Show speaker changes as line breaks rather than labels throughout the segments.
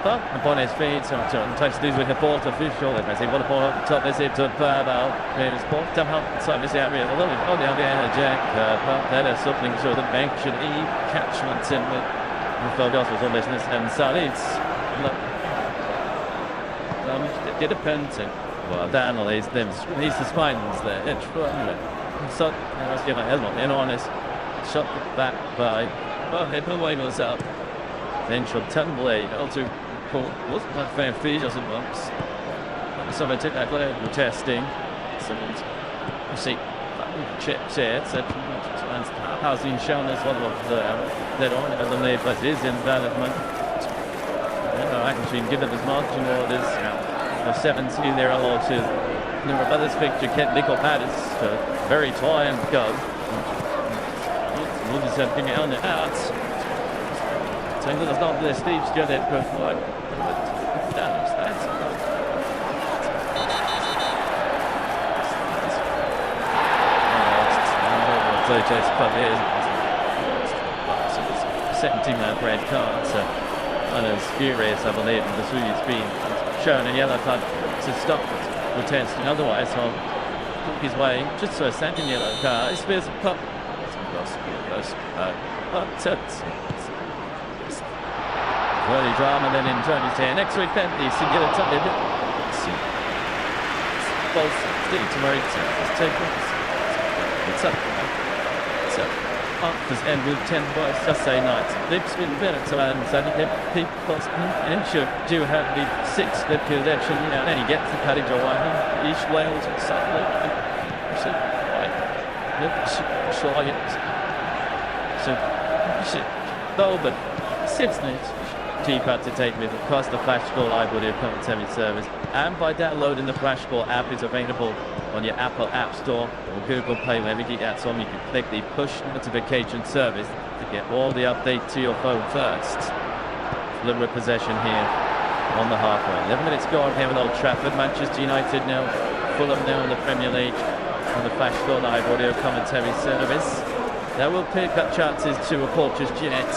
But upon his feet, so tries to do with the ball to official. As he got the ball up the top, they say to Barbell. His ball somehow inside this area. Although on the other hand, Jack, but then there's something so the bank should catchment in with Philgoss was all business and Salits. Did a penalty. Well, Daniel is them. He's the spines there. It's so let's give a helmet in on this. Shot back by. Well, Hippoway was up. Then should Tumbley to Paul. Wasn't that fair fee just once. So they took that glare testing. So you see chips here. So how's he shown us one of that on I believe that is in development. Actually given this margin orders. 17 there are to the brothers picture Kent Nickel Paddis very tall and go. We'll just have to on the outs. So it's not the Steve Stewart that profile. Just club is 17-man red card. So others furious, I believe, and the Sui's been shown a yellow card to stop the testing. Otherwise, he'll hook his way just to a second yellow card. It's a pup. Early drama, then in Tony's here. Next week, then the singular time. It's up. So, Arthur's end with 10 boys just say night. They've been better to add people and should do have the 6th election, and then he gets the cutting away. East Wales and Sutherland. So, but Simpson cheaper to take with across the Flash Score live audio commentary service, and by downloading the Flash Score app. Is available on your Apple App Store or Google Play. Wherever you get that song, you can click the push notification service to get all the updates to your phone first. Fulham with possession here on the halfway. 11 minutes gone here at Old Trafford. Manchester United now, Fulham now in the Premier League on the Flash Score live audio commentary service. That will pick up chances to a Porteous Jet.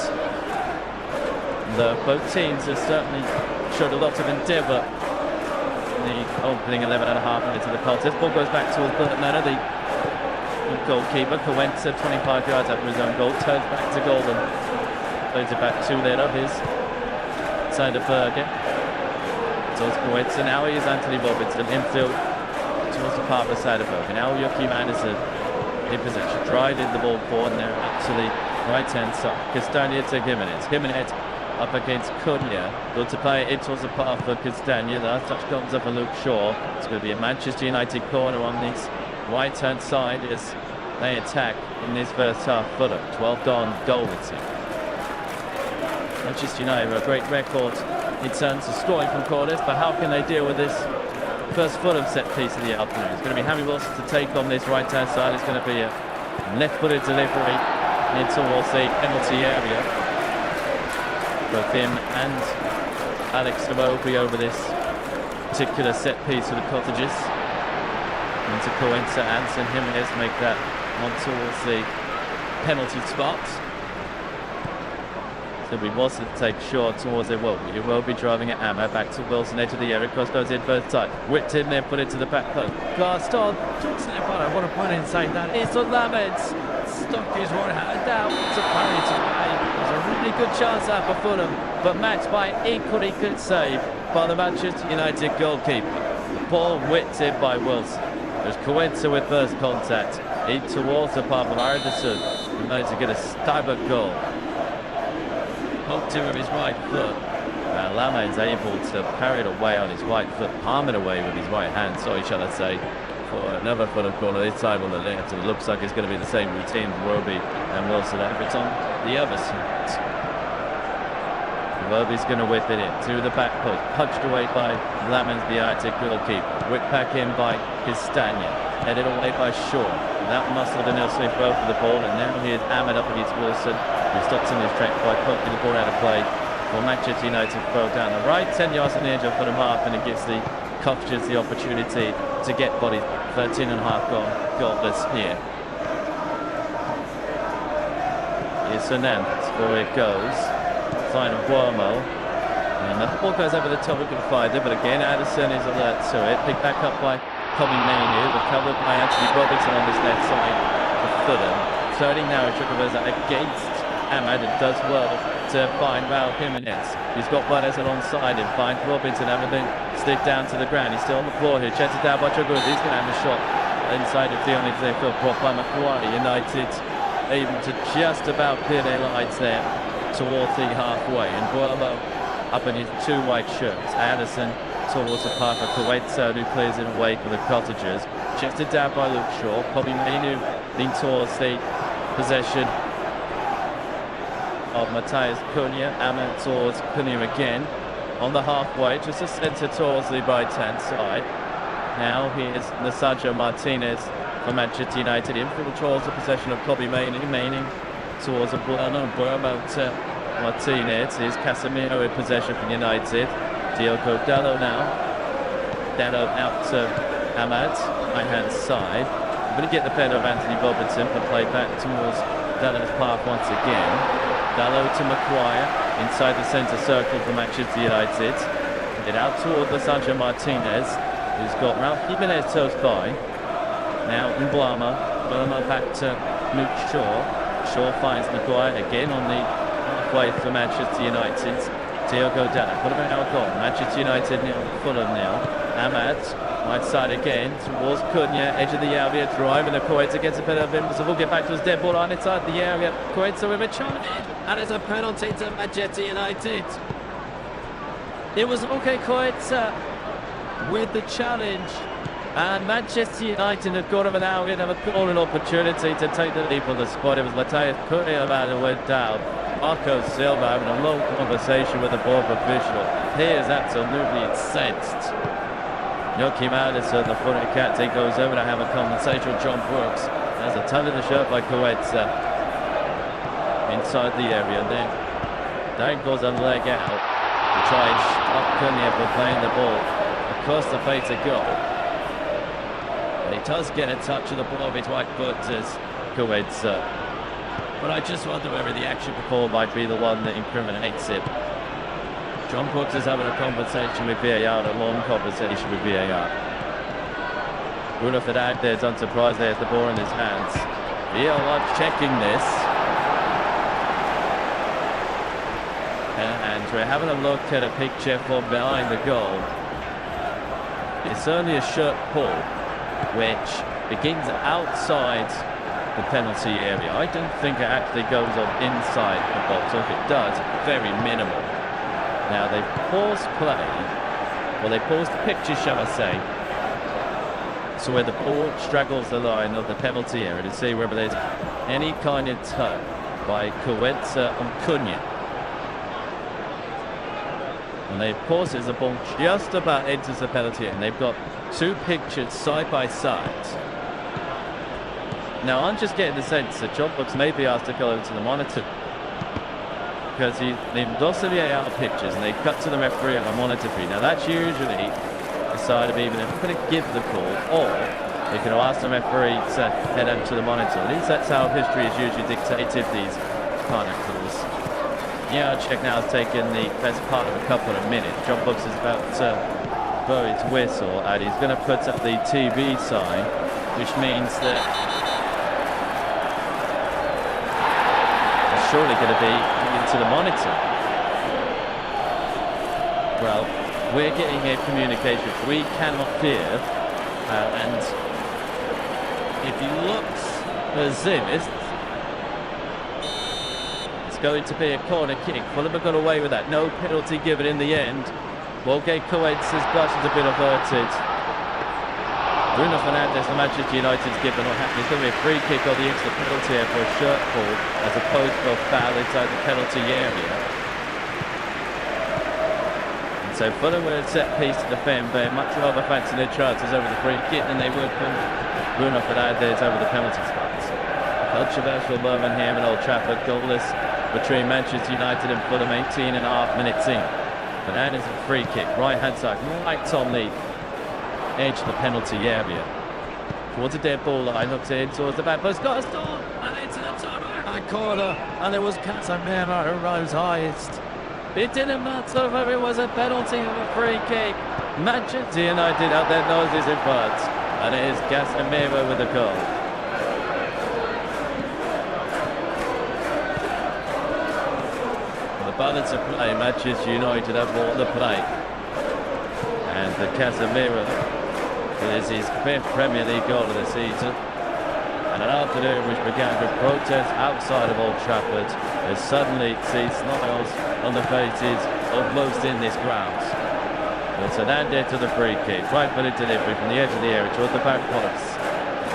Both teams have certainly showed a lot of endeavour in the opening 11.5 minutes of the contest. Ball goes back towards Bernardo, the goalkeeper. Coenza, 25 yards after his own goal, turns back to goal and plays it back to there of his side of Berger. Towards Coenza. Now he is Anthony Robinson, infield towards the Parker side of Berger. Now Joachim Anderson in possession. Tried in the ball forward now up to the right-hand side. Castagna to Jimenez. Up against Cunha. Good to play it towards the path for Castagna. The last touch comes up for Luke Shaw. It's going to be a Manchester United corner on this right-hand side as they attack in this first half. Fulham, 12 down goal with it. Manchester United have a great record in terms of scoring from corners, but how can they deal with this first Fulham set piece of the afternoon? It's going to be Harry Wilson to take on this right-hand side. It's going to be a left-footed delivery in towards the penalty area. Both him and Alex Iwobi over this particular set piece for the Cottagers. Into Coenza, Anson, Jimenez make that on towards the penalty spot. So we was to take short towards Iwobi. Iwobi driving at Amma, back to Wilson, edge of the area, cross goes in both sides. Whipped in there, put it to the back post. Glassed on, I want to point inside that. It's on Lameds. Stock is one hand down to Parry to Ray. There's a really good chance out for Fulham, but matched by equally good save by the Manchester United goalkeeper. The ball whipped in by Wilson. There's Coenza with first contact. In towards the path of Anderson, who managed to get a stab at goal. Poked him with his right foot. Lama is able to parry it away on his right foot, palm it away with his right hand, sorry shall I say. For another Fulham corner this time on the left, and it looks like it's going to be the same routine for Iwobi and Wilson. It's on the other side. Iwobi's going to whip it in to the back post, punched away by Lamens, the Arctic goalkeeper. Whipped back in by Castagna, headed away by Shaw. That muscle to Nelson both for the ball, and now he is hammered up against Wilson, who stops in his track by poking the ball out of play. Well, Manchester United throw down the right, 10 yards on the edge of Fulham half, and it gives the Cottagers the opportunity to get bodies. 13.5 goalless here. Here's Fernandez, where it goes. Sign of Guillermo. And And the ball goes over the top of the fighter, but again, Addison is alert to it. Picked back up by Kobe Mainoo, recovered by Anthony Robinson on this left side for Fulham. Turning now, Chukwueze against Ahmad and does well to find Raul Jimenez. He's got Butters alongside him, finds Robinson, everything slid down to the ground. He's still on the floor here, checks it down by Chukwueze. He's going to have a shot inside of the only they feel brought by Macquarie. United able to just about clear their lines there towards the halfway. And Bournemouth up in his two white shirts. Addison towards the path of Kuwaitso, who clears it away for the Cottagers. Checks it down by Luke Shaw. Kobe Mainoo leans towards the possession of Matthias Cunha. Ahmed towards Cunha again on the halfway, just a centre towards the right hand side. Now here's Nasajo Martinez for Manchester United in full towards the possession of Kobe Mainoo towards a Bournemouth Martinez. Here's Casemiro in possession for United. Diogo Dalot now. Dalot out to Ahmad, right hand side. I'm going to get the pen of Anthony Robinson and play back towards Dalot's path once again. Dalot to Maguire inside the centre circle for Manchester United. Get out toward Nasajo Martinez, who's got Raul Jimenez close by. Now Mblama back to Luke Shaw. Shaw finds Maguire again on the halfway for Manchester United. Diogo Dalot, what about our goal? Manchester United nil, Fulham nil. Ahmad, right side again, towards Cunha, edge of the area, driving the Kuwaitso gets a bit of him, so we'll get back to his dead ball on inside the area. Kuwaitso with a challenge, and it's a penalty to Manchester United. It was okay, Kuwaitso with the challenge. And Manchester United have got him an out and have a golden opportunity to take the lead on the spot. It was Matthias Cunha who went down. Marco Silva having a long conversation with the board official. He is absolutely incensed. Joachim Addison, the footy captain, goes over to have a conversation with John Brooks. There's a ton of the shirt by Kuwaitso inside the area. Then dangles a leg out to try and stop Cunha from playing the ball across the face of goal. He does get a touch of the ball of his white foot as Kuwaitso. But I just wonder whether the action before might be the one that incriminates him. John Brooks is having a conversation with VAR, a long conversation with VAR. Bruno Fernandes, unsurprisingly, has the ball in his hands. VAR checking this. And we're having a look at a picture from behind the goal. It's only a shirt pull, which begins outside the penalty area. I don't think it actually goes on inside the box, or if it does, very minimal. Now they've paused play, well they paused the picture, shall I say, so where the ball straggles the line of the penalty area to see whether there's any kind of touch by Kuwaitso on Cunha. And they've paused as the ball just about enters the penalty area, and they've got two pictures side by side. Now I'm just getting the sense that John Brooks may be asked to go over to the monitor, because they've lost the VAR pictures and they cut to the referee on a monitor feed. Now that's usually a sign of either they're going to give the call or they can ask the referee to head over to the monitor. At least that's how history is usually dictated, these kind of calls. Yeah, check now has taken the best part of a couple of minutes. John Brooks is about to blow his whistle and he's going to put up the TV sign, which means that it's surely going to be into the monitor. Well, we're getting a communication we cannot hear, and if he looks as if it's going to be a corner kick. Fulham have got away with that. No penalty given in the end. Wolfgang Kuwaitso's blush has been averted. Bruno Fernandes from Manchester United's given what happened. It's going to be a free kick on the edge of the penalty area for a shirt pull as opposed to a foul inside the penalty area. And so Fulham with a set piece to defend, but much rather fancy their chances over the free kick than they would from Bruno Fernandes over the penalty spot. Controversial moment here at Old Trafford, goalless between Manchester United and Fulham, 18.5 minutes in. Fernandes a free kick, right hand side, right on the edge of the penalty area. Towards the dead ball line, looks in towards the back post, got a stop, and into the top right corner, and there was Casemiro who rose highest. It didn't matter whether it was a penalty or a free kick. Manchester United have their noses in front. And it is Casemiro with the goal. The balance of play, Manchester United have all the play. And the Casemiro is his 5th Premier League goal of the season. And an afternoon which began with protests outside of Old Trafford has suddenly seen smiles on the faces of most in this ground. It's Hernandez to the free kick, right-footed delivery from the edge of the area towards the back post.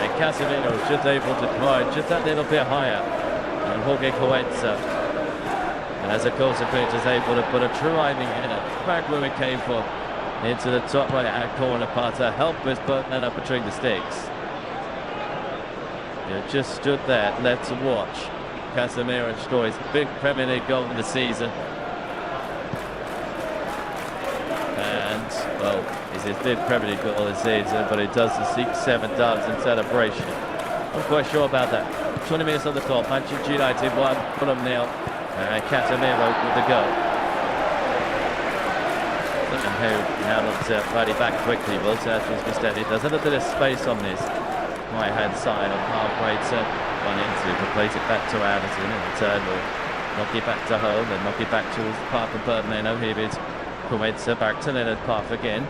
And Casemiro is just able to drive just that little bit higher. And Jorge Coenza, and as a consequence, is able to put a driving header back where it came from, into the top right-hand corner, Pata helpless, but then up between the sticks. Yeah, just stood there, left to watch. Casemiro destroys big Premier League goal of the season. And, well, it's his 5th Premier League goal of the season, but it does the 6-7 dance in celebration. I'm quite sure about that. 20 minutes on the clock, Manchester United 1, Fulham 0, and Casemiro with the goal. And who now looks to fight it back quickly, will Sergio Busquets. There's a little bit of space on this right-hand side on halfway to run into, replace it back to Anderson in return, will knock it back to home and knock it back towards the path of Bertolino. Here is Coenza back to Leonard path again.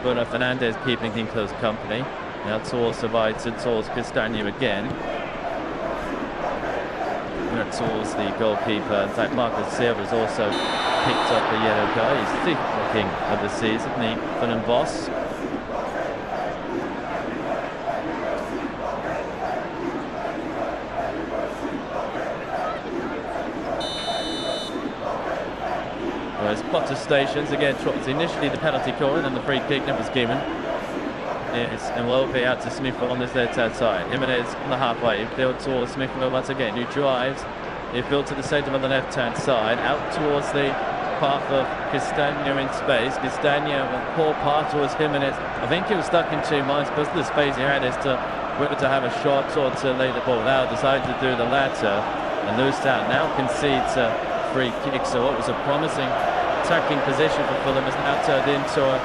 Bruno Fernandes keeping in close company. Now towards the right and towards Castagna again. Towards the goalkeeper. In fact, Marcus Silva's also picked up the yellow card. He's the 5th booking of the season, the Fulham boss. Whereas Potter Stations again dropped initially the penalty corner and then the free kick that was given. Yes, and will be out to Smith on this left-hand side. Jimenez on the halfway, field towards Smith once again, who drives. He field to the centre on the left-hand side, out towards the path of Castagna in space. Castagna, a poor pass towards Jimenez. I think he was stuck in 2 minds because of the space he had, is to whether to have a shot or to lay the ball out. Decided to do the latter and loosed out. Now concedes a free kick. So what was a promising attacking position for Fulham has now turned into a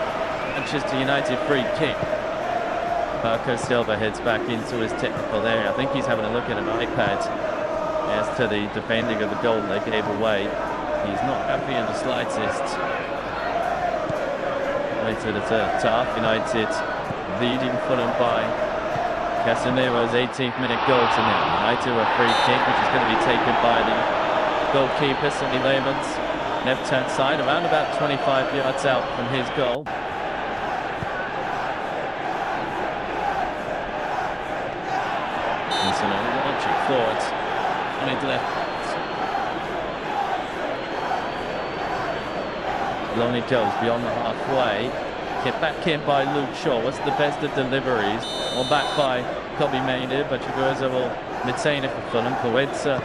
Manchester United free kick. Marco Silva heads back into his technical area. I think he's having a look at an iPad as to the defending of the goal they gave away. He's not happy in the slightest. Later the half, United leading Fulham by Casemiro's 18th minute goal to nil. United a free kick which is going to be taken by the goalkeeper, Sonny Layman's left-hand side, around about 25 yards out from his goal. Launching forward and into left. Lonely goes beyond the halfway. Hit back in by Luke Shaw. What's the best of deliveries? Or back by Kobbie Mainoo, but Chigueroa will maintain it for Fulham. Coenza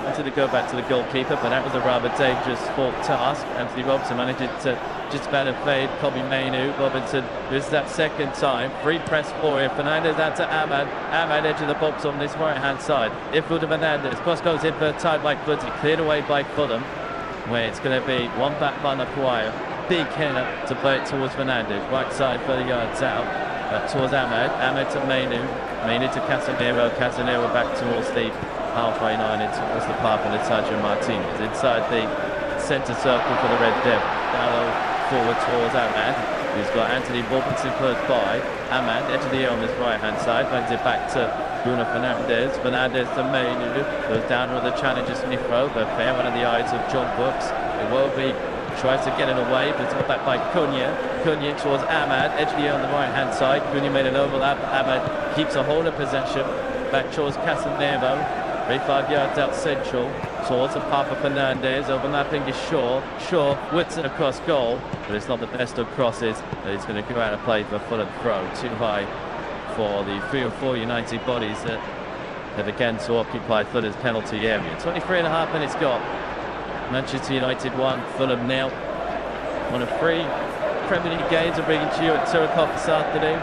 wanted to go back to the goalkeeper, but that was a rather dangerous fourth task. Anthony Robinson managed to just about evade Kobbie Mainoo. Robinson does that second time. Free press for him. Fernandes out to Ahmad. Ahmad edge of the box on this right-hand side. Infield to Fernandes. Cross goes in for a tie by footy. Cleared away by Fulham, where it's going to be one back by Maguire. Big header to play it towards Fernandes. Right side 30 yards out. Towards Ahmad. Ahmad to Mainoo. Mainoo to Casemiro. Casemiro back towards the halfway line and towards the path of Sergio Martinez. Inside the centre circle for the Red Devil. Down forward towards Ahmad. He's got Anthony Robinson close by. Ahmad, edge of the air on this right-hand side. Brings it back to Bruno Fernandes. Fernandes to Mainoo. Goes down with the challenger Smith Rowe. But fair one in the eyes of John Brooks. It will be. Tries to get it away, but it's got back by Cunha. Cunha towards Ahmad. Edge of the air on the right-hand side. Cunha made an overlap. Ahmad keeps a hold of possession. Back towards Casemiro. 35 yards out central. Towards the path of Fernandes. Overlapping is Shaw. Shaw whips it across goal, but it's not the best of crosses. It's going to go out of play for Fulham throw. Too high for the 3 or 4 United bodies that have again to occupy Fulham's penalty area. 23.5 minutes gone. Manchester United 1, Fulham 0. One of 3 Premier League games are bringing to you at 2 o'clock this afternoon.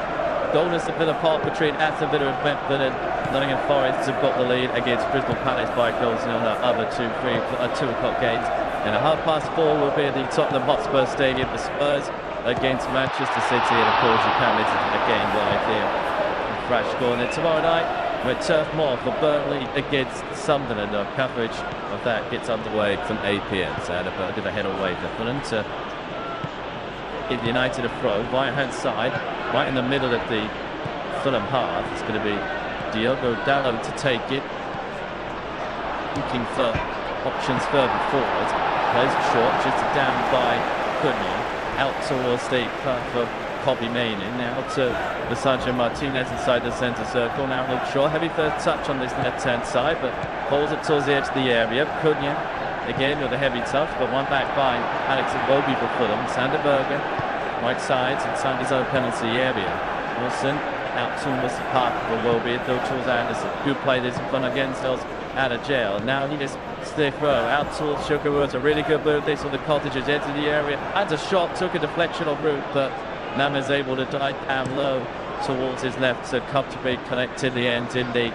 Goalless at Villa Park between Aston Villa and Brentford, and Nottingham Forest have got the lead against Crystal Palace by goals on the other 2 o'clock games. And a 4:30 will be at the Tottenham Hotspur Stadium for Spurs against Manchester City. And of course, you can't miss it again live here. Fresh corner tomorrow night. With Turf Moor for Burnley against Sunderland. Our coverage of that gets underway from 8 p.m. So a bit of a head away for Fulham to give United a throw. Right hand side, right in the middle of the Fulham half. It's going to be Diogo Dalot to take it. Looking for options further forward. Plays it short, just down by Cunha. Out towards the path of Kobbie Mainoo. Now to Lisandro Martinez inside the centre circle. Now Luke Shaw. Heavy first touch on this left-hand side, but holds it towards the edge of the area. Cunha again with a heavy touch, but one back by Alex Iwobi for Fulham. Sander Berge, right sides inside his own penalty area. Wilson out towards the path of Iwobi. Though towards Anderson. Good play this in front again, sells out of jail. Now he just stiff row out towards Sugarwood. A really good move this on the Cottages edge of the area. Had a shot, took a deflection en route, but Nam is able to dive down low towards his left, so comfortably connected the end in the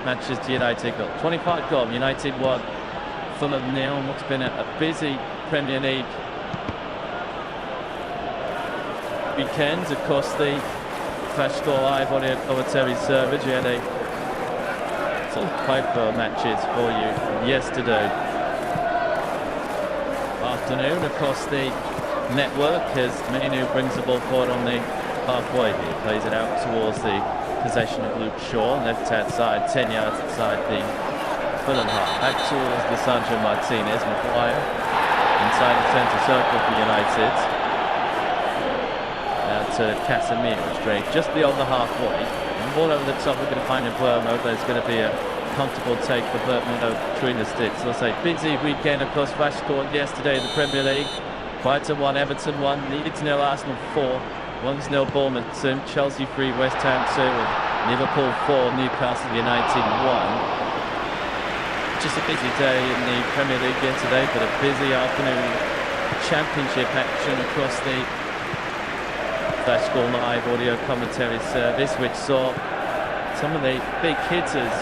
Manchester United goal. 25 goal, United 1, Fulham 0. What's been a busy Premier League weekend across the Flash Score Live on the commentary service. You had a sort of Piper matches for you yesterday afternoon across the network as Mainoo brings the ball forward on the halfway here. Plays it out towards the possession of Luke Shaw, left hand side, 10 yards inside the Fulham half. Back towards Lisandro Martinez. Maguire inside the centre circle for United. Now to Casemiro, straight just beyond the halfway. And ball over the top, we're going to find a Burmo, but it's going to be a comfortable take for Burton between the sticks. I'll say busy weekend across Flash Score yesterday in the Premier League. Brighton 1, Everton 1, needed to nil Arsenal 4, 1-0 Bournemouth 2, Chelsea 3, West Ham 2, and Liverpool 4, Newcastle United 1. Just a busy day in the Premier League yesterday, but a busy afternoon championship action across the Flash Score Live audio commentary service, which saw some of the big hitters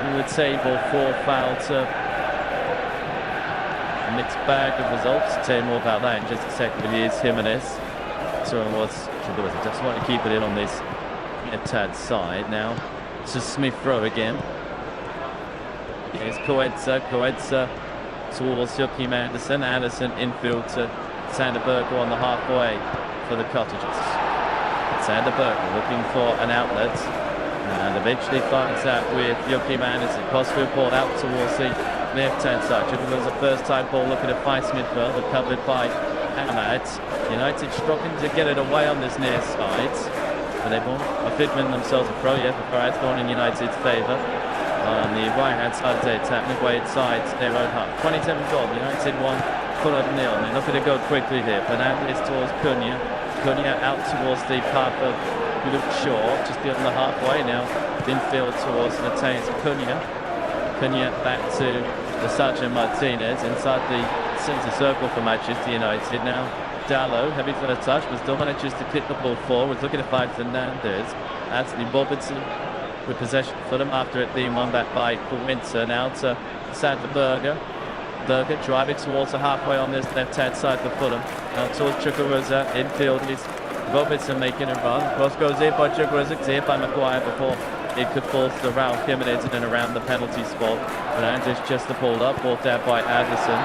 in the table fall foul to mixed bag of results. Tell you more about that in just a second. But here's Jimenez. So it was just want to keep it in on this left-hand side. Now it's a Smith Rowe again. Here's Coetza towards Joachim Anderson. Anderson infield to Sander Berge on the halfway for the Cottages. Sander Berge looking for an outlet and eventually finds out with Joachim Anderson. Crossfield ball out towards the left-hand side. It was a first-time ball looking to find Smith Rowe, recovered by Ahmad. United struggling to get it away on this near side. But they've all Fidman themselves a throw, yeah, before it's gone in United's favour. On the right-hand side of the attack, midway inside their own half. 27 goal, United 1, Fulham 0. They're looking to go quickly here. Fernandes towards Cunha. Cunha out towards the path of Luke Shaw, just beyond the halfway now. Infield towards Nathaniel Cunha. Cunha back to Lisandro Martinez inside the centre circle for Manchester United. Now Dalot, heavy for the touch, but still manages to kick the ball forward. Looking to find Fernandes. Anthony Robertson with possession for them after it being won back by Winter. Now to Sander Berge. Berge driving towards the halfway on this left-hand side for Fulham. Now towards Chukwueze. Infield is Robertson making a run. Cross goes in by Chukwueze, cleared by Maguire before it could fall to Raul Jimenez and then around the penalty spot. Fernandes just pulled up, brought down by Anderson.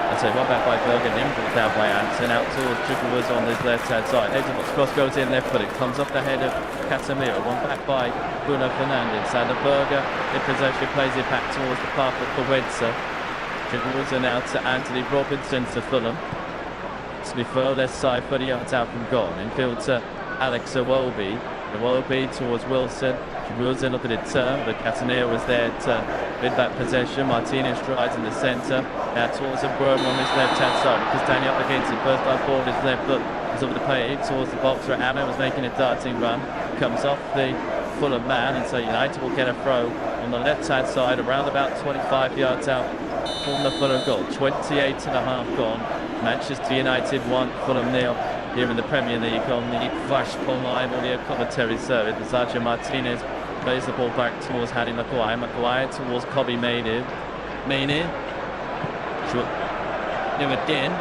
I say one back by Berge and then brought down by Anderson. Out towards Chukwueze on this left-hand side. Cross goes in left, but it comes off the head of Casemiro. One back by Bruno Fernandes. Sander Berge in possession, plays it back towards the path of Coetza. Chukwueze now to Anthony Robinson to Fulham. Smith Rowe left side, 30 yards out from goal. Infield to Alex Iwobi. Iwobi towards Wilson. Wilson looking at turn, but Cataneo was there to win that possession. Martinez strides in the centre. Now towards Brown on his left-hand side. Because standing up against it, first time forward, his left foot was over the page towards the box where Anna was making a darting run. Comes off the Fulham man, and so United will get a throw on the left-hand side, around about 25 yards out from the Fulham goal. 28.5 gone. Manchester United 1, Fulham 0. Here in the Premier League on the Flash Live audio commentary service. Lisandro Martinez Plays the ball back towards Harry Maguire. Maguire towards Kobe Mainoo. Short. Him again.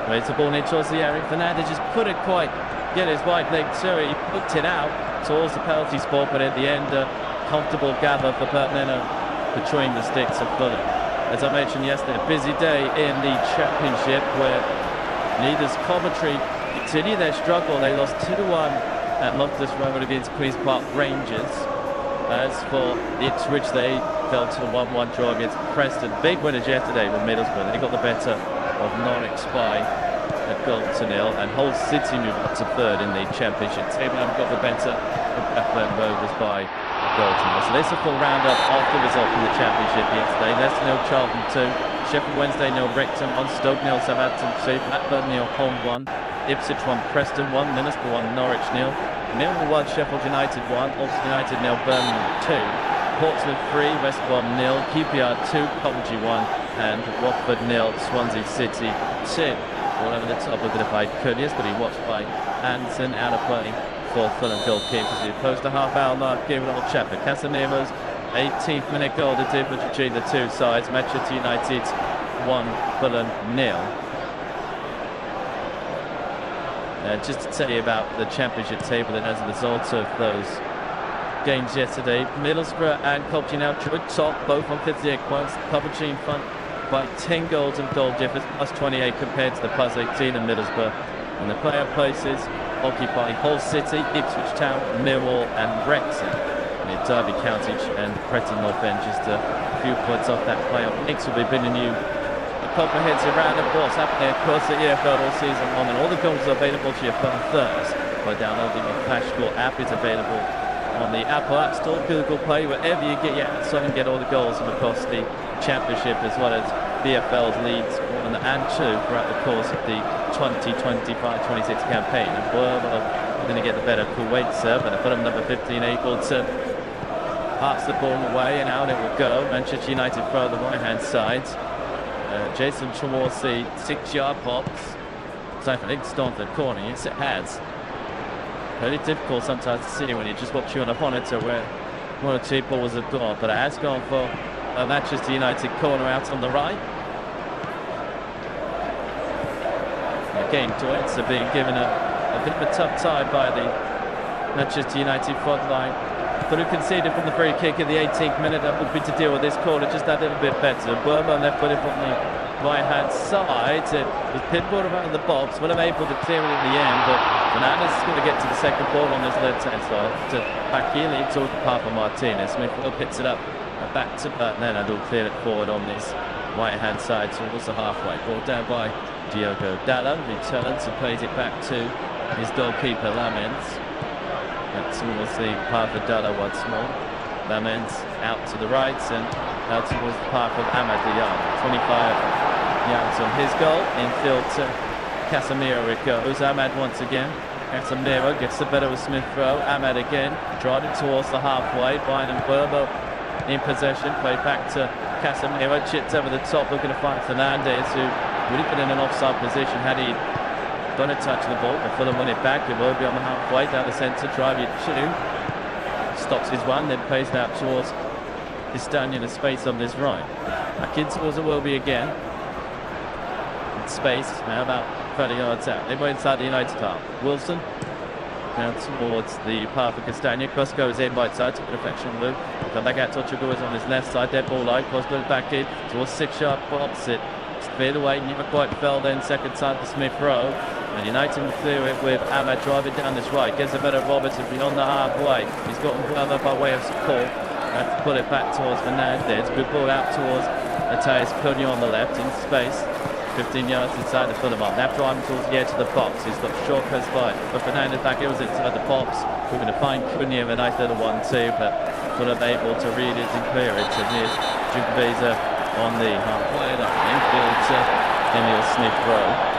Plays the ball in towards the area. Fernandez just couldn't quite get his wide leg to it. He put it out towards the penalty spot, but at the end, comfortable gather for Bernardo between the sticks of Fulham. As I mentioned yesterday, a busy day in the Championship where Leaders Coventry continue their struggle. They lost 2-1 at Loftus Road against Queen's Park Rangers. As for Ipswich, they fell to a 1-1 draw against Preston. Big winners yesterday with Middlesbrough. They got the better of Norwich by a goal to nil, and Hull City moved up to third in the Championship table and got the better of Blackburn Rovers by a goal to nil. So this is a full roundup of the result in the Championship yesterday. Leicester 0, Charlton 2, Sheffield Wednesday 0, Wrexham 1, Stoke 0, Southampton 2, Blackburn 0, Home 1, Ipswich 1, Preston 1, Middlesbrough 1, Norwich 0, Millwall 1, Sheffield United 1, Oxford United 0, Birmingham 2, Portsmouth 3, West Brom 0, QPR 2, Coventry 1, and Watford 0, Swansea City 2. All over the top, looking to fight Cunha, but he watched by Anderson, out of play for Fulham goalkeepers. He opposed the half-hour mark, gave it all chapter. Casemiro's 18th minute goal, the difference between the two sides. Manchester United 1, Fulham 0. Just to tell you about the Championship table, and as a result of those games yesterday, Middlesbrough and Coventry now joint top, both on 58 points. Coventry in front by 10 goals and goal difference, plus 28 compared to the plus 18 in Middlesbrough. And the playoff places occupy Hull City, Ipswich Town, Millwall and Wrexham. And Derby County and Preston North End just a few points off that playoff. Next will be bringing you a comprehensive round of what's happening across the eFootball all season long, and all the goals are available to your phone first by downloading the FlashScore app. It's available on the Apple App Store, Google Play, wherever you get your apps, so you can get all the goals from across the Championship as well as BFL's leads 1 and 2 throughout the course of the 2025-26 campaign. And we're going to get the better Kuwait serve, and Fulham number 15 able to pass the ball away, and out it will go. Manchester United throw the right-hand side. Jason towards the 6-yard box. So I think it's on the corner. Yes, it has. Very difficult sometimes to see when you're just watching on a monitor where one or two balls have gone, but it has gone for a Manchester United corner out on the right. Again, Dwights are being given a bit of a tough time by the Manchester United front line. But who conceded from the free kick in the 18th minute, that would be to deal with this corner just that little bit better. Burma left footed from the right-hand side. It was pinballed around the box, but I'm able to clear it in the end. But Fernandez is going to get to the second ball on his left-hand side to Hakili to Papa Martinez. Smith picks it up back to Bernardo, and will clear it forward on this right-hand side towards the halfway. Ball down by Diogo Dalot, returns and plays it back to his goalkeeper Lamens. Towards the path of Dalot once more. Lamens out to the right and out towards the path of Amad Diallo. 25 yards on his goal. Infield to Casemiro it goes. Amad once again. Casemiro gets the better of Smith Rowe. Amad again, driving towards the halfway. Brian and Burbo in possession. Play back to Casemiro. Chipped over the top, looking to find Fernandez, who would have been in an offside position had he done a touch of the ball. But Fulham win it back. It will be on the halfway down the centre. Driving two. Stops his one, then plays it out towards Castagna in the space on this right. Back in towards it will be again. In space, now about 30 yards out. They were inside the United half. Wilson now towards the path of Castagna. Cross goes in right side to the deflection move. Come back out to Ochoa is on his left side. Dead ball line. Cross goes back in towards 6-yard box. It cleared away, never quite fell then. Second time for Smith Rowe. And United will clear it with Ahmad driving down this right. Gets a better Robertson beyond the halfway. He's got Brother by way of support. Have to pull it back towards Fernandez. Good ball out towards Matthias Cunha on the left in space. 15 yards inside the Fulham mark. Now driving towards the edge of the box. He's got short pass by. But Fernandez back here was inside the box. We're going to find Cunha a nice little 1-2, but Fulham able to read it and clear it. And here's Jukaveza on the halfway line. Infield to Emil Smith Rowe.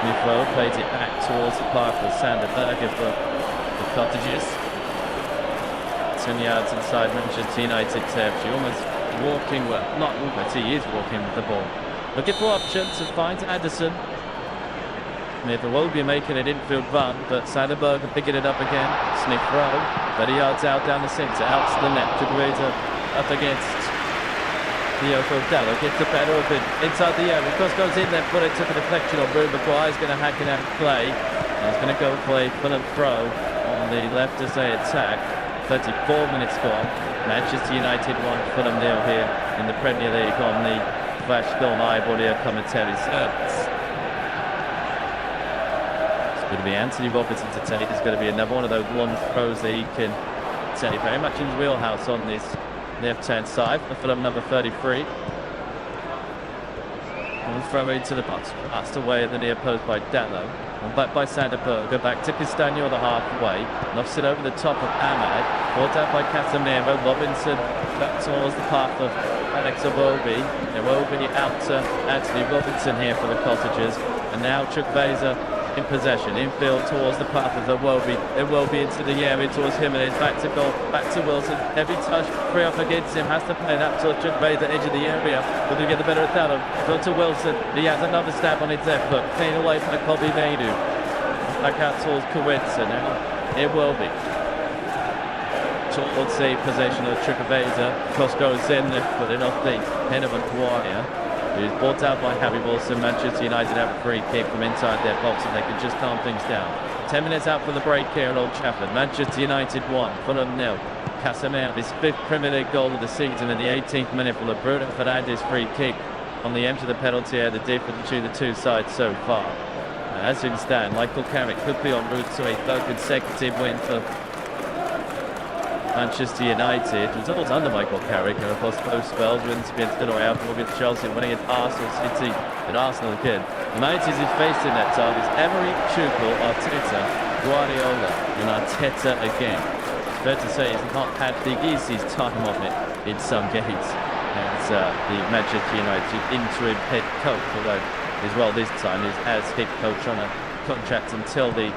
Smith Rowe plays it back towards the park with Sander Berger for the Cottages. 10 yards inside Manchester United territory. Almost walking, well, not almost, he is walking with the ball. Looking for options and finds Anderson. Smith will be making an infield run, but Sander Berger picking it up again. Smith Rowe 30 yards out down the centre, out to the left. Chukwueze up against Dallo, gets the better of it inside the area. Cross goes in there, but it took a deflection on Bruno Maguire's going to hack it out of play. He's going to go play Fulham throw on the left as they attack. 34 minutes gone. Manchester United 1, Fulham 0 here in the Premier League on the Flash Gone Live audio commentary service. It's going to be Anthony Robertson to take. It's going to be another one of those long throws that he can take. Very much in his wheelhouse on this left-hand side for Fulham number 33. And throw into the box. Passed away at the near post by Dallo. And back by Sanderberger, back to Castagno the halfway. Knocks it over the top of Ahmad. Brought out by Casemiro. Robinson back towards the path of Alex Iwobi. Iwobi out to Anthony Robinson here for the Cottagers. And now Chukwueze in possession, infield towards the path of Iwobi. Iwobi into the area towards Jimenez, back to goal, back to Wilson. Heavy touch, free off against him, has to play that towards Chukwueze, the edge of the area. Will he get the better of Dallo? Go to Wilson, he has another stab on his left foot, clean away from the Kobe Mainu. Back out towards Kuwitsa now. Iwobi. Towards the possession of Chukwueze. Cross goes in, left footed off the head of Maguire. Who's brought out by Harry Wilson. Manchester United have a free kick from inside their box and they can just calm things down. 10 minutes out for the break here at Old Trafford. Manchester United 1, Fulham 0. Casemiro, his 5th Premier League goal of the season in the 18th minute for the Bruno Fernandes free kick on the edge of the penalty area, the difference between the two sides so far. As things stand, Michael Carrick could be en route to a third consecutive win for Manchester United. Results under Michael Carrick, and of course both spells, wins against Villarreal, against Chelsea, winning against Arsenal City, and Arsenal again. The managers he's faced in that time is Emery, Tuchel, Arteta, Guardiola, and Arteta again. It's fair to say he's not had the easiest time of it in some games. As the Manchester United interim head coach, although as well this time is as head coach on a contract until the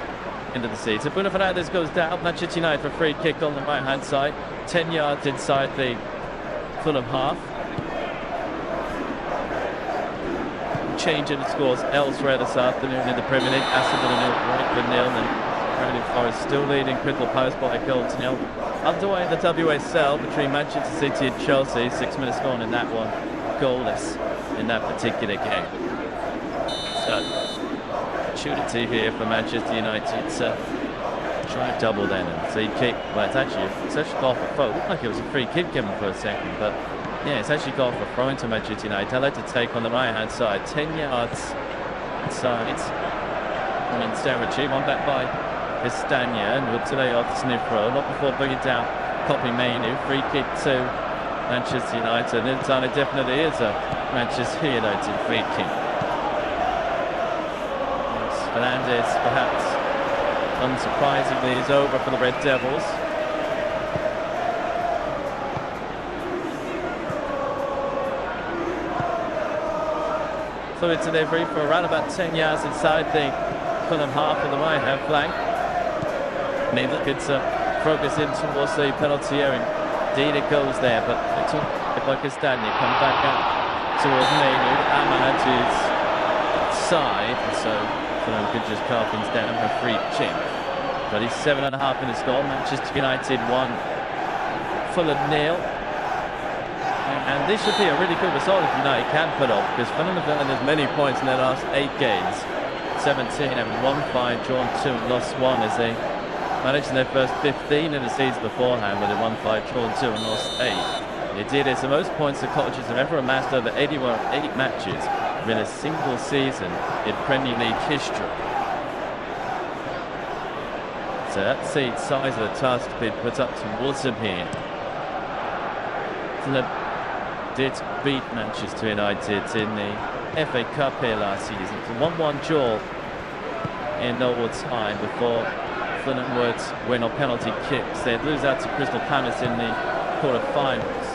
end of the season. Bruno Fernandes goes down. Manchester United for a free kick on the right hand side, 10 yards inside the Fulham half. Change in the scores elsewhere this afternoon in the Premier League. Aston Villa 0, 0, and Nottingham Forest still leading Crystal Palace by a goal to 0. Underway in the WSL between Manchester City and Chelsea. 6 minutes gone in that one, goalless in that particular game. So opportunity here for Manchester United to try and double then and see kick. Well, it's actually gone for throw. It looked like it was a free kick given for a second, but yeah, it's actually gone for throw into Manchester United. They'll have to take on the right hand side, 10 yards inside. And in Sterici, one back by Castagna, and we'll delay off the sniff row, not before bringing down Kobe Mainu. Free kick to Manchester United, and this time it definitely is a Manchester United free kick. Fernandes, perhaps unsurprisingly, is over for the Red Devils. So it's a delivery for around about 10 yards inside the Fulham half of the right hand flank. Neither could progress in towards the penalty area. Indeed it goes there, but it's by Castagna. Come back out towards Mainu. Ahmad is side, so Fulham could just carve things down for a free kick. 37.5 minutes gone. Manchester United 1, Fulham 0. And this should be a really good result if United can put off, because Fulham have gotten as many points in their last 8 games. 17 and 1-5, drawn 2 and lost 1 as they managed in their first 15 in the season beforehand, where they won 5, drawn 2 and lost 8. Indeed, it's the most points the Cottagers have ever amassed over 8 matches in a single season in Premier League history. So that's the size of the task to be put up towards them here. Fulham did beat Manchester United in the FA Cup here last season. It's a 1-1 draw in normal time before Fulham would win on penalty kicks. They'd lose out to Crystal Palace in the quarter-finals.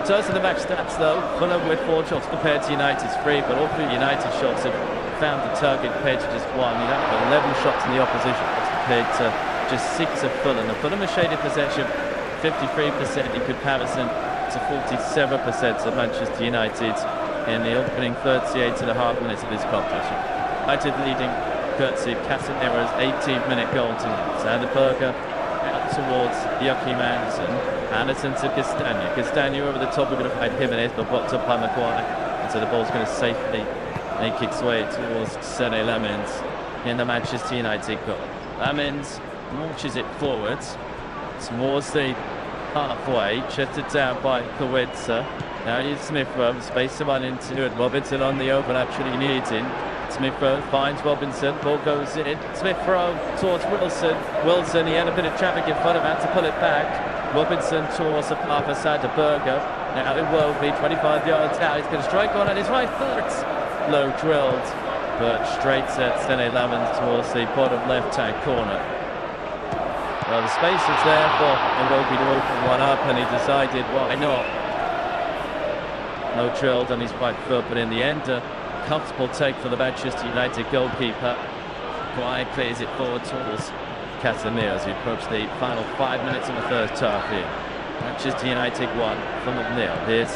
In terms of the match stats though, Fulham with 4 shots compared to United's 3, but all 3 United shots have found the target compared to just 1. United got 11 shots in the opposition compared to just 6 of Fulham. And Fulham has shaded possession 53% in comparison to 47% of Manchester United in the opening 38.5 minutes of this competition. United leading courtesy of Casemiro's 18th minute goal to Sanderberger out towards Joachim Andersen. Andersen to Castagna. Castagna over the top. We're going to find Jimenez, but blocked up by Maguire. And so the ball's going to safely make its way towards Sene Lamens in the Manchester United goal. Lamens launches it forwards towards the halfway, chested down by Kowetsa. Now it's Smith Rowe, space to run into it. Robinson on the overlap, actually needing. Smith Rowe finds Robinson, ball goes in. Smith Rowe towards Wilson. Wilson, he had a bit of traffic in front of him, had to pull it back. Robinson towards the far side to Berger. Now it will be 25 yards out. He's going to strike on his right foot. Low drilled, but straight at Sene Lamens towards the bottom left-hand corner. Well, the space is there for Iwobi to open one up, and he decided, why not? No drilled on his right foot, but in the end, a comfortable take for the Manchester United goalkeeper. Quiet clears it forward towards Casemiro as we approach the final 5 minutes of the first half here. Manchester United 1, Fulham 0. Here's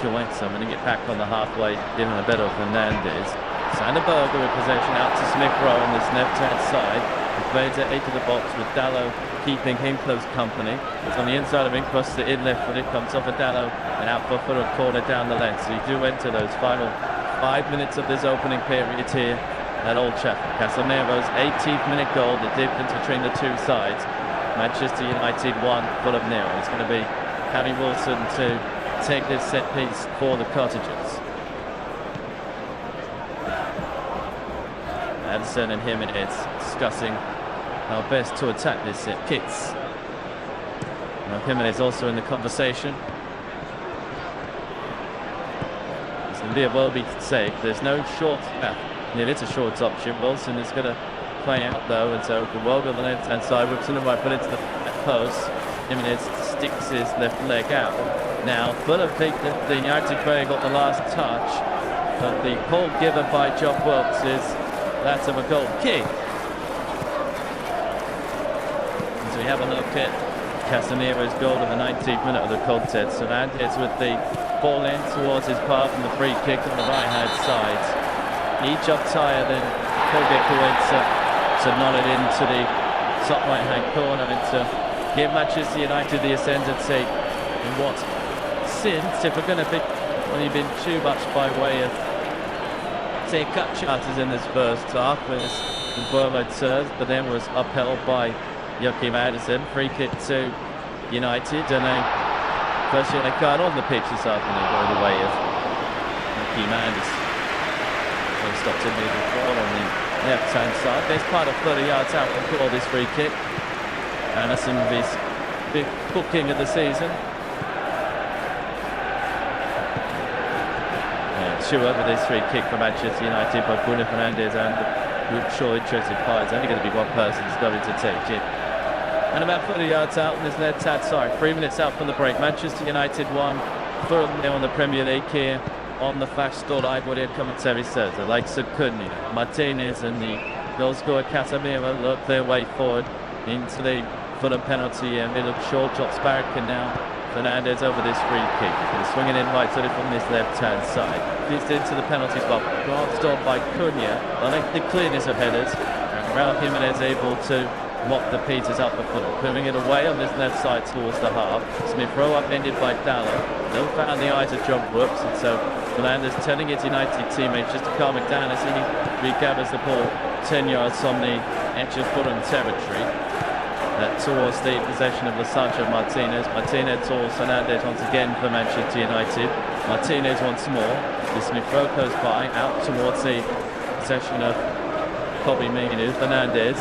Kowetsa winning it back on the halfway, giving a better Fernandez. Sander Berger with possession out to Smith Rowe on this left-hand side. He plays it into the box with Dalot keeping him close company. It's on the inside of him, crosses it in left foot. It comes off of Dalot and out for a corner down the length. So you do enter those final 5 minutes of this opening period here at Old Trafford. Casemiro's 18th minute goal, the difference between the two sides. Manchester United 1, Fulham 0. It's going to be Harry Wilson to take this set piece for the Cottagers. Andersen and Jimenez discussing how best to attack this set piece. Now Jimenez also in the conversation. It's going to be a well-beat save. There's no short, it's a short option. Wilson is going to play out though, and so can well go on the left-hand side. Whips in the right foot into the post. Jimenez sticks his left leg out. Now Fulham think that the United player got the last touch, but the call given by John Wilkes is that of a goal kick. As we have a look at Casemiro's goal in the 19th minute of the contest. Fernandez with the ball in towards his path and the free kick on the right-hand side. Each up higher than Kowetsa to nod it into the top right-hand corner and to give Manchester United the ascendancy in what since, if we're going to be only been too much by way of cut chances in this first half, as the Bournemouth serves, but then was upheld by Joachim Andersen. Free kick to United, and a first yellow card on the pitch this afternoon going the way of Joachim Andersen. So he stopped him moving forward on the left-hand side. There's part of 30 yards out from call this free kick. Andersen with his big booking of the season. Over this free kick for Manchester United by Bruno Fernandes, and with sure interested parties. Only going to be one person who's going to take it. And about 30 yards out on this left-hand side. 3 minutes out from the break. Manchester United 1, Fulham 0 on the Premier League here on the Flash Store Live audio commentary says the likes of Cunha, Martinez and the goal scorer Casemiro look their way forward into the Fulham penalty, and they look short. Drops back, and now Fernandez over this free kick. He's going to swing it in right-footed from this left-hand side. He's into the penalty spot. Glanced on by Cunha. I like the clearness of headers. And Raul Jimenez able to mop the pieces up the foot. Moving it away on this left side towards the half. Smith Rowe upended by Dalot. No foul in the eyes of John Brooks. And so Fernandez telling his United teammates just to calm it down as he regathers the ball 10 yards on the edge of Fulham territory. Towards the possession of Lisandro Martinez. Martinez towards Fernandez once again for Manchester United. Martinez once more. Smith Rowe goes by out towards the possession of Kobe Minu. Fernandez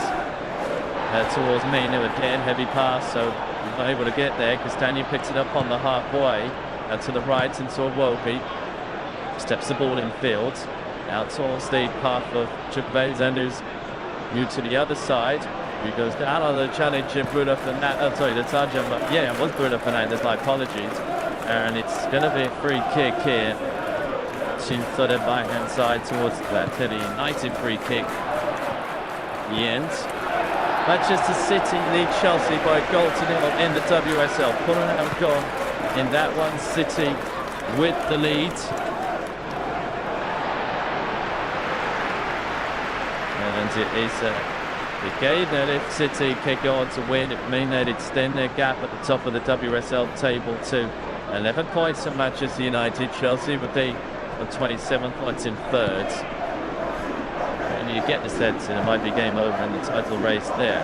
towards Minu again. Heavy pass, so he's not able to get there. Castagna picks it up on the halfway to the right into Iwobi. Steps the ball in field. Out towards the path of Chukwueze, and who's moved to the other side. He goes down on the challenge of Bruno Fernandez. The touch of, it was Bruno Fernandez, my apologies. And it's going to be a free kick here. To the right-hand side towards that Teddy United free kick. The end. Manchester City lead Chelsea by a goal to nil in the WSL. Fulham have gone in that one. City with the lead. And it is It gave that if City could go on to win, it mean they'd extend their gap at the top of the WSL table to 11 points at Manchester United. Chelsea would be on 27 points in third. And you get the sense that it might be game over in the title race there.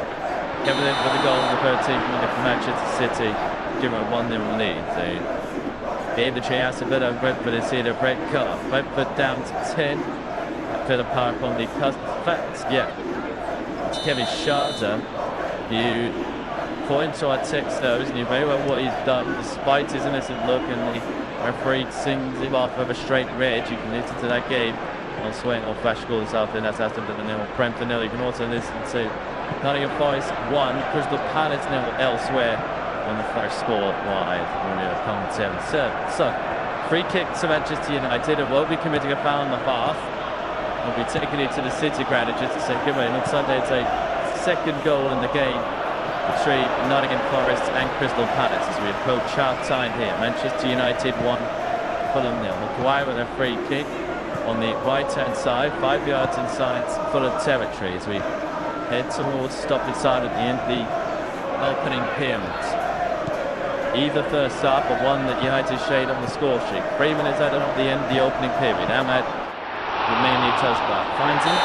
Kevin in for the goal in the 13th minute for Manchester City. Give a 1-0 lead. They gave the chance a bit of Brentford to see the red card. Brentford down to 10. Villa Park on the cusp. Yeah. It's Kevin Sharda. You point to our text those, and you very well what he's done, despite his innocent look, and the referee sings him off of a straight red. You can listen to that game on Swain or Flash Score this afternoon. That's Aston Villa 0, Brentford 0. You can also listen to Nottingham Forest 1, Crystal Palace 0 elsewhere on the Flash Score live on the commentary. So, free kick to Manchester United. It will be committing a foul on the half. We'll be taking it to the City ground just to say goodbye. Looks like there's a second goal in the game between Nottingham Forest and Crystal Palace as we approach half time here. Manchester United 1, Fulham 0. Maguire with a free kick on the right hand side, 5 yards inside Fulham territory as we head towards stoppage side at the end of the opening period. Either first half or one that United shade on the score sheet. 3 minutes out of the end of the opening period. Ahmad Romania Tosbar finds him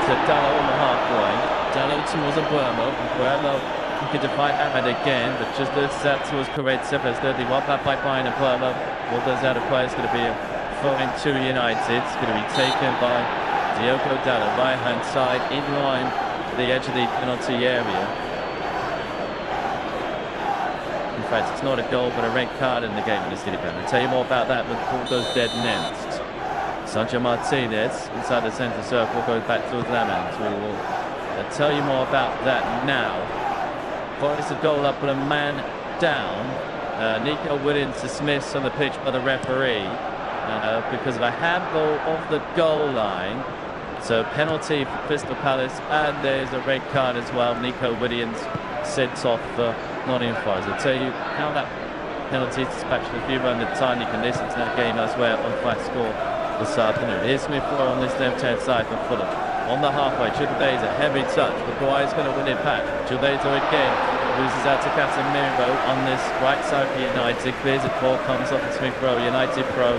to Dallo on the halfway. Dallo towards Burmo. Burmo can defy Ahmad again, but just as that towards Corretza. There's 31 back by Brian and Burmo. What does out of play is going to be a throwing to United. It's going to be taken by Diogo Dallo, right hand side, in line to the edge of the penalty area. In fact, it's not a goal, but a red card in the game in the City Ground. I'll tell you more about that when the ball goes dead next. Sancho Martinez inside the centre circle goes back to Lamans. We will tell you more about that now. Forest a goal up with a man down. Nico Williams dismissed on the pitch by the referee because of a handball off the goal line. So penalty for Crystal Palace, and there's a red card as well. Nico Williams sent off for Nottingham Forest. I'll tell you how that penalty is dispatched in a few moments time. You can listen to that game elsewhere on Flash Score this afternoon. Here's Smith Rowe on this left-hand side for Fulham. On the halfway, Chudeza, heavy touch. Maguire's going to win it back. Chudeza again loses out to Casemiro on this right side for United. Clears it, ball comes off of Smith Rowe. United pro,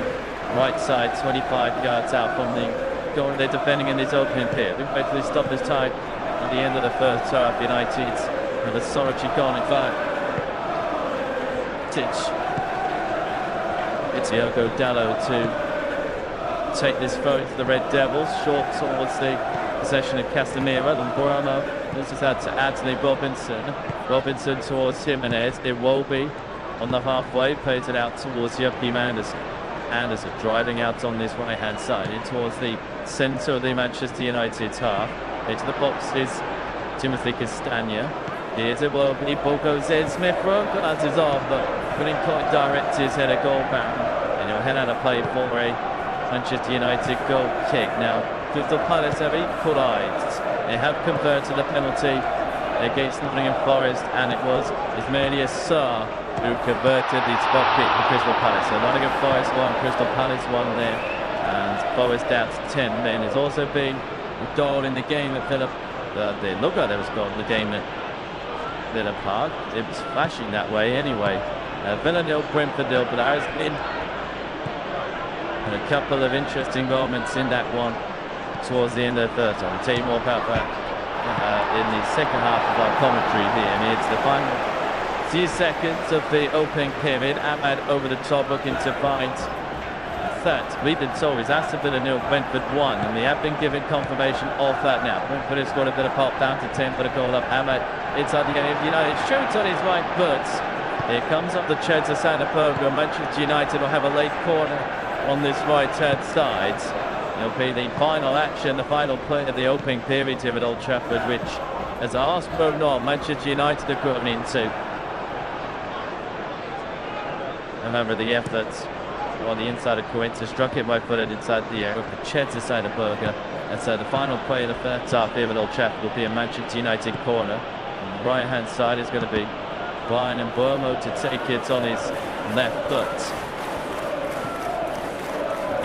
right side, 25 yards out from the goal they're defending in this opening period. They basically stop this time at the end of the first half. United with a solitary goal in front. It's Diogo Dallo to take this throw into the Red Devils, short towards the possession of Casemiro. Then Buramo loses out to Anthony Robinson. Robinson towards Jimenez. It will be on the halfway, plays it out towards Joachim Anderson. Anderson driving out on this right hand side in towards the centre of the Manchester United half. Into the box is Timothy Castagna. Here's it will be, ball goes in. Smith Rowe glances off, but couldn't quite direct his header goal back. And he'll head out of play for a Manchester United goal kick. Now, Crystal Palace have equalised. They have converted the penalty against Nottingham Forest, and it was Ismaila Sarr who converted the spot kick for Crystal Palace. So Nottingham Forest 1, Crystal Palace 1 there, and Forest down to 10 men. There's also been a goal in the game at Villa. They look like there was a goal in the game at Villa Park. It was flashing that way anyway. Villa 0, Brentford 0, but there has been a couple of interesting moments in that one towards the end of the third time. I'll tell you more about that in the second half of our commentary here. And it's the final few seconds of the opening period. Ahmad over the top looking to find that. We've been told it's Aston Villa 0, Brentford 1, and we have been given confirmation of that now. Brentford has got a bit of pop down to 10 for the goal up. Ahmad inside the game of United shoots on his right foot. Here comes up the chance of Santa Berger. Manchester United will have a late corner on this right-hand side. It'll be the final action, the final play of the opening period here at Old Trafford, which, as I asked on, Manchester United are going into. Remember the effort on the inside of Coenza, struck it by foot inside the air with the chance of Santa Berger. And so the final play of the first half here at Old Trafford will be a Manchester United corner. On the right-hand side is going to be Brian and Burmo to take it on his left foot.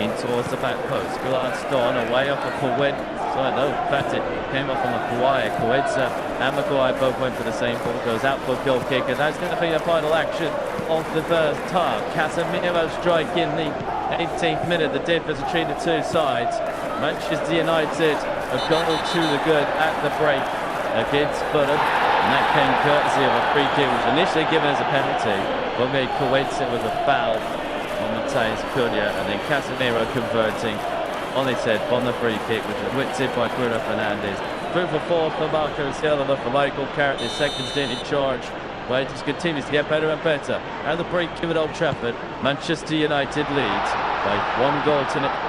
in towards the back post. Glanced on, away off of Kawed. Sorry, no, that's it. Came off on Maguire. Kawedza and Maguire both went for the same ball. Goes out for a goal kick, and that's going to be the final action of the first half. Casemiro strike in the 18th minute. The difference between the two sides. Manchester United a goal to the good at the break against Fulham. And that came courtesy of a free kick, which was initially given as a penalty, but made Kawedza with a foul on Matheus Cunha, and then Casemiro converting on his head on the free kick, which was whipped in by Bruno Fernandes. Through for four for Marco Silva for Michael Carrick, his second stint in charge, where it just continues to get better and better. And the break at Old Trafford, Manchester United leads by 1 goal to nil.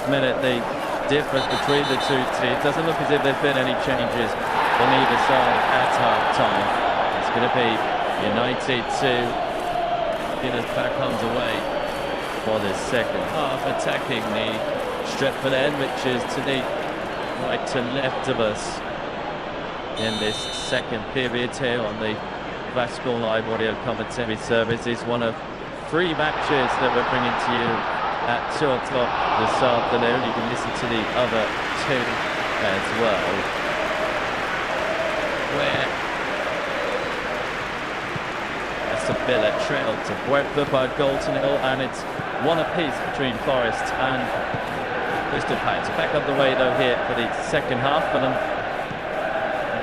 minute, the difference between the two teams. Doesn't look as if there's been any changes on either side at half-time. It's going to be United 2, Guinness back comes away for the second half, attacking the Stretford end, which is to the right to left of us in this second period here on the Vasco Live audio commentary service. Is one of 3 matches that we're bringing to you at 2 o'clock this afternoon. You can listen to the other 2 as well, where Aston Villa trailed to Brentford by a goal to 0, and it's 1 apiece between Forest and Crystal Palace. Back up the way though here for the second half, for them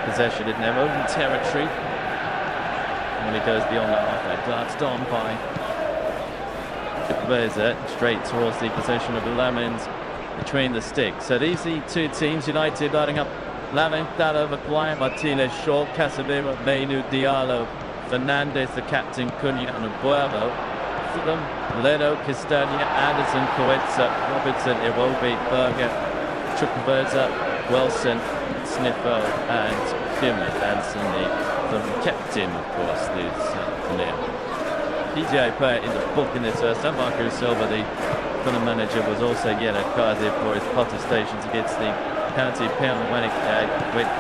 possession in their own territory. When he goes beyond the half, glanced on by Reza straight towards the position of Lamens between the sticks. So these are the 2 teams. United lining up Lamens, Dalo, Maguire, Martinez, Shaw, Casemiro, Mainu, Diallo, Fernandez, the captain, Cunha and Aguero. Fulham, Leno, Castagna, Anderson, Coetza, Robinson, Iwobi, Berger, Chukwueze, Wilson, Snifo and Human. Anderson, the captain, of course, this PGA player in the book in this first. Marco Silva, the Fulham manager, was also yellow carded for his protestations against the penalty when it